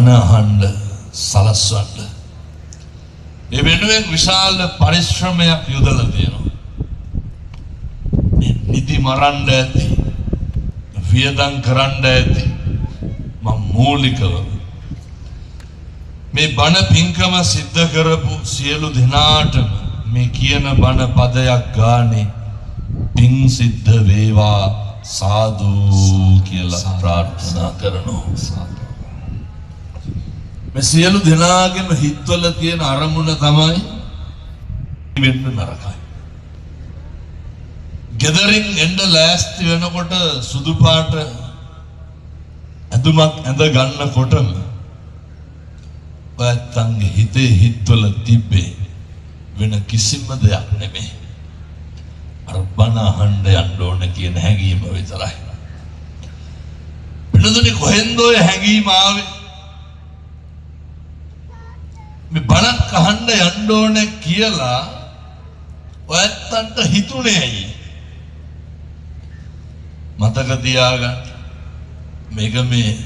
බණ අහන්න සලස්වන්න මේ වෙනුවෙන් විශාල පරිශ්‍රමයක් යොදලා තියෙනවා. මේ නිදි මරන්න ඇති වියදම් කරන්න ඇති මම මූලිකව මේ බණ පින්කම සිද්ධ කරපු සියලු දෙනාටම මේ කියන බණ පදයක් ගානේ පින් සිද්ධ වේවා සාදු කියලා ප්‍රාර්ථනා කරනවා. මේ සියලු දෙනාගේම හිතවල තියෙන අරමුණ තමයි වෙන්න නරකයි. ගෙදරින් එන්න ලෑස්ති වෙනකොට සුදු පාට ඇඳුමක් ඇඳ ගන්නකොටම ඔයත්න්ගේ හිතේ හිතවල තිබ්බේ වෙන කිසිම දෙයක් නෙමෙයි. අර බණ අහන්න යන්න ඕන කියන හැඟීම විතරයි. වෙනදුනේ කොහෙන්ද ඔය හැඟීම ආවේ? මේ බණක් අහන්න යන්න ඕන කියලා ඔයත්න්ට හිතුනේ ඇයි? මතක තියාගන්න මේක මේ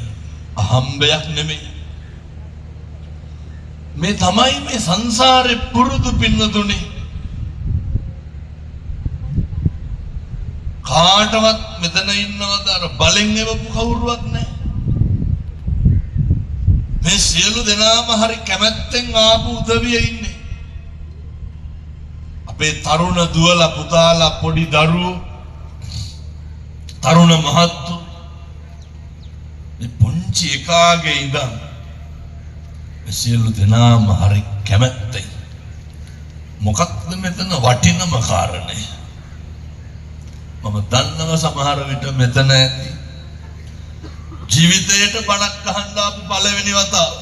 අහම්බයක් නෙමෙයි. මේ තමයි මේ සංසාරේ පුරුදු පින්නතුනේ. කාටවත් මෙතන ඉන්නවද අර බලෙන් එවපු කවුරුවත් නැහැ. මේ සියලු දෙනාම හරි කැමැත්තෙන් ආපු උදවිය ඉන්නේ. අපේ තරුණ දුවලා පුතාලා පොඩි දරුවෝ තරුණ මහත්තු මේ පුංචි එකාගේ ඉඳන් සියලු දෙනාම හරි කැමැත්තෙන් මොකක්ද මෙතන වටිනම කාරණේ? මම දන්නව සමහර විට මෙතන ඇති ජීවිතේට බණක් අහන්න ආපු පළවෙනි වතාව.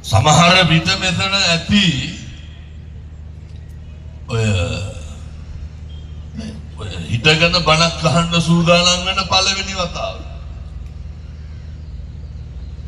සමහර විට මෙතන ඇති ඔය හිටගෙන බණක් අහන්න සූදානම් වෙන පළවෙනි වතාව.